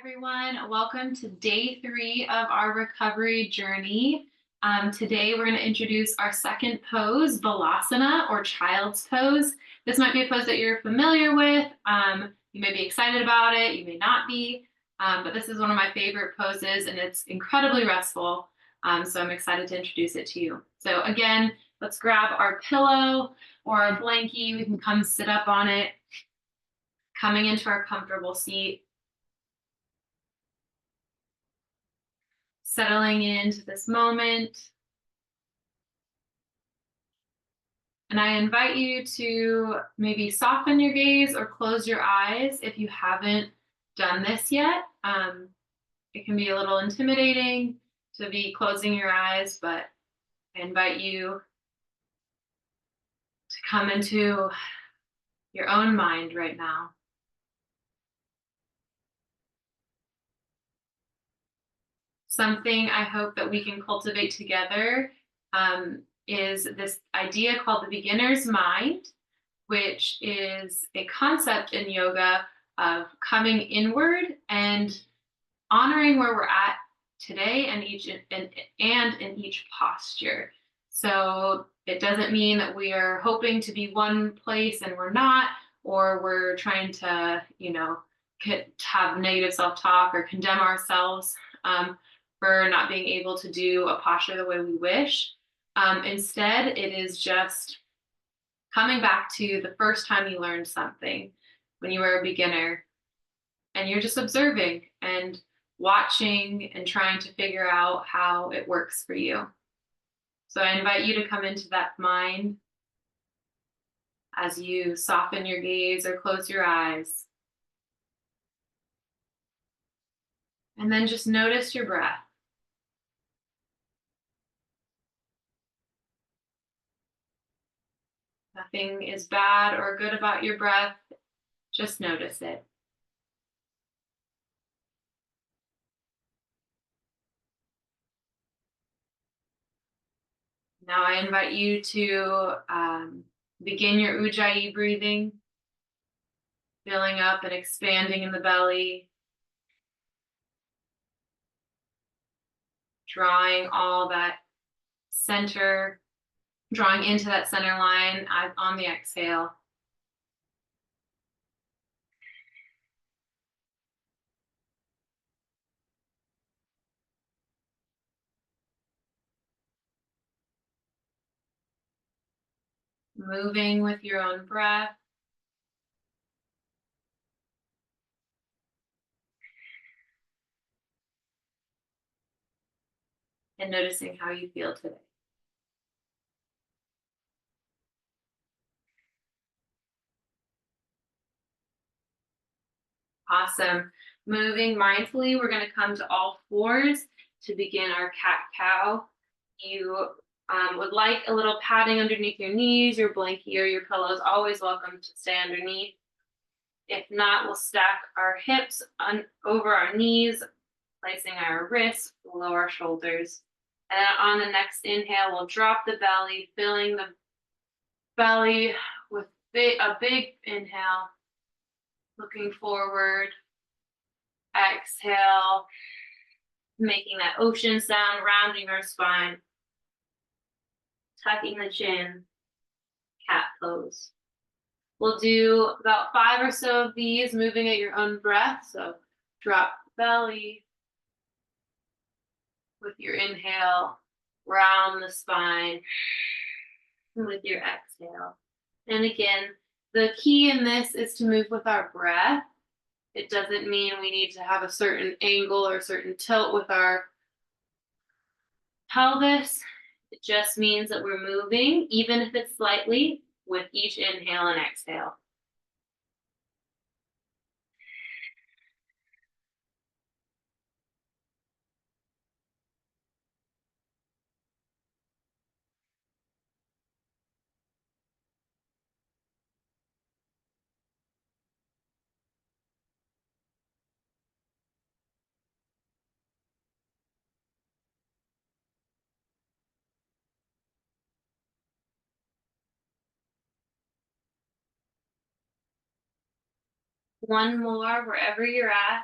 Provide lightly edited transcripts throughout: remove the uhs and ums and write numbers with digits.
Everyone. Welcome to day 3 of our recovery journey. Today, we're going to introduce our second pose, Balasana or Child's Pose. This might be a pose that you're familiar with. You may be excited about it, you may not be, but this is one of my favorite poses and it's incredibly restful. So I'm excited to introduce it to you. So again, let's grab our pillow or our blankie. We can come sit up on it, coming into our comfortable seat. Settling into this moment. And I invite you to maybe soften your gaze or close your eyes if you haven't done this yet. It can be a little intimidating to be closing your eyes, but I invite you to come into your own mind right now. Something I hope that we can cultivate together is this idea called the beginner's mind, which is a concept in yoga of coming inward and honoring where we're at today and in each posture. So it doesn't mean that we are hoping to be one place and we're not, or we're trying to, have negative self-talk or condemn ourselves for not being able to do a posture the way we wish. Instead, it is just coming back to the first time you learned something when you were a beginner, and you're just observing and watching and trying to figure out how it works for you. So I invite you to come into that mind as you soften your gaze or close your eyes. And then just notice your breath. Nothing is bad or good about your breath. Just notice it. Now I invite you to begin your Ujjayi breathing, filling up and expanding in the belly, drawing all that center, drawing into that center line on the exhale. Moving with your own breath. And noticing how you feel today. Awesome. Moving mindfully, we're going to come to all fours to begin our cat-cow. You would like a little padding underneath your knees, your blankie or your pillow is always welcome to stay underneath. If not, we'll stack our hips over our knees, placing our wrists below our shoulders. And on the next inhale, we'll drop the belly, filling the belly with a big inhale, looking forward. Exhale, making that ocean sound, rounding our spine, tucking the chin, cat pose. We'll do about 5 or so of these, moving at your own breath. So drop the belly with your inhale, round the spine with your exhale. And again, the key in this is to move with our breath. It doesn't mean we need to have a certain angle or certain tilt with our pelvis. It just means that we're moving, even if it's slightly, with each inhale and exhale. One more, wherever you're at.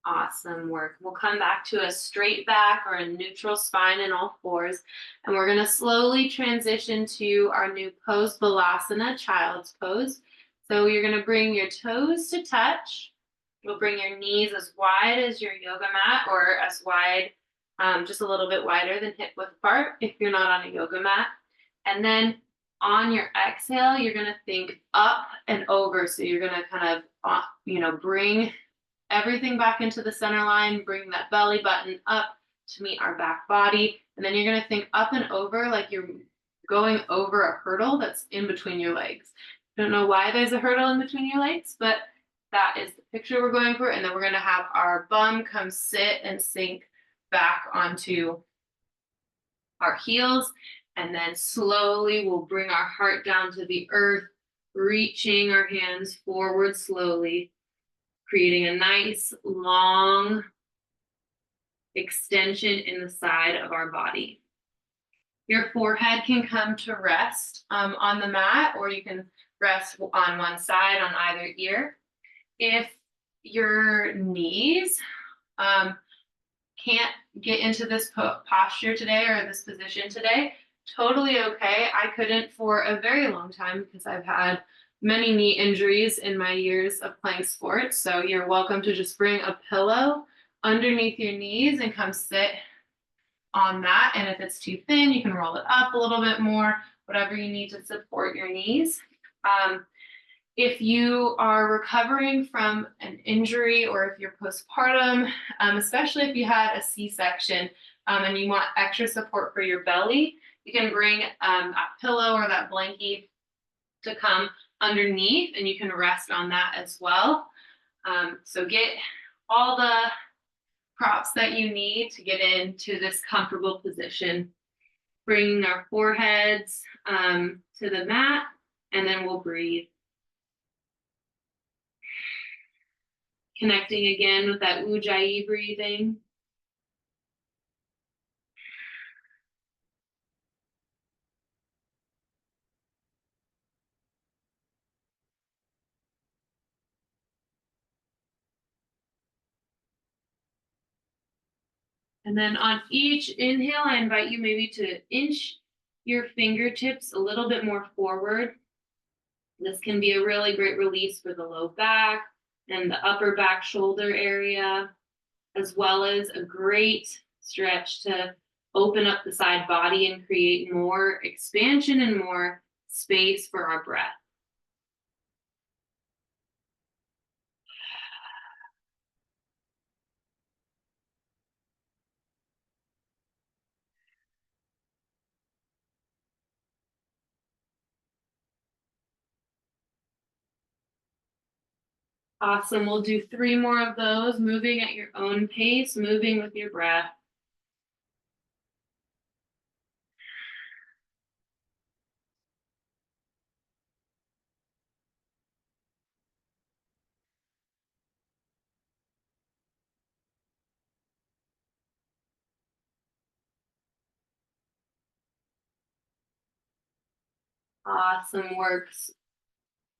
Awesome work. We'll come back to a straight back or a neutral spine in all fours. And we're going to slowly transition to our new pose, Balasana, child's pose. So you're going to bring your toes to touch. You'll bring your knees as wide as your yoga mat, or as wide, just a little bit wider than hip width apart if you're not on a yoga mat. And then on your exhale, you're going to think up and over. So you're going to kind of, bring everything back into the center line, bring that belly button up to meet our back body. And then you're going to think up and over like you're going over a hurdle that's in between your legs. Don't know why there's a hurdle in between your legs, but that is the picture we're going for. And then we're going to have our bum come sit and sink back onto our heels. And then slowly we'll bring our heart down to the earth, reaching our hands forward slowly, creating a nice long extension in the side of our body. Your forehead can come to rest on the mat, or you can rest on one side on either ear. If your knees can't get into this posture today or this position today, totally okay. I couldn't for a very long time because I've had many knee injuries in my years of playing sports. So you're welcome to just bring a pillow underneath your knees and come sit on that. And if it's too thin, you can roll it up a little bit more, whatever you need to support your knees. If you are recovering from an injury, or if you're postpartum, especially if you had a C-section and you want extra support for your belly, you can bring a pillow or that blankie to come underneath, and you can rest on that as well. So get all the props that you need to get into this comfortable position. Bringing our foreheads to the mat, and then we'll breathe. Connecting again with that Ujjayi breathing. And then on each inhale, I invite you maybe to inch your fingertips a little bit more forward. This can be a really great release for the low back and the upper back shoulder area, as well as a great stretch to open up the side body and create more expansion and more space for our breath. Awesome. We'll do 3 more of those, moving at your own pace, moving with your breath. Awesome work.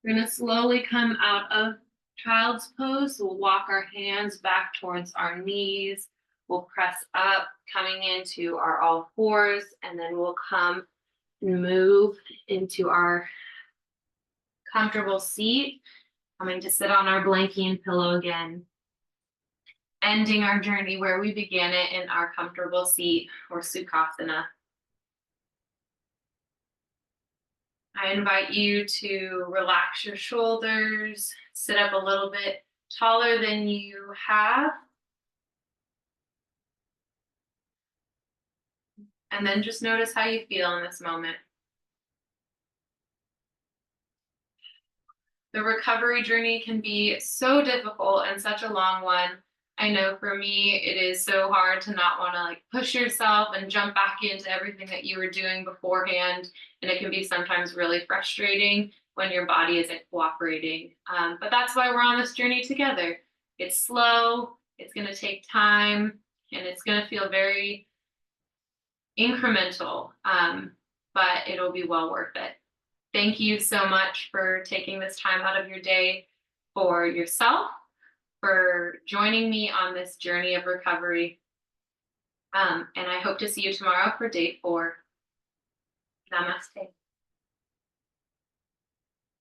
We're going to slowly come out of child's pose. So we'll walk our hands back towards our knees. We'll press up, coming into our all fours, and then we'll come and move into our comfortable seat, coming to sit on our blankie and pillow again, ending our journey where we began it in our comfortable seat or Sukhasana. I invite you to relax your shoulders, sit up a little bit taller than you have, and then just notice how you feel in this moment. The recovery journey can be so difficult and such a long one. I know for me, it is so hard to not want to push yourself and jump back into everything that you were doing beforehand. And it can be sometimes really frustrating when your body isn't cooperating. But that's why we're on this journey together. It's slow, it's going to take time, and it's going to feel very incremental, but it'll be well worth it. Thank you so much for taking this time out of your day for yourself, for joining me on this journey of recovery. And I hope to see you tomorrow for day 4. Namaste.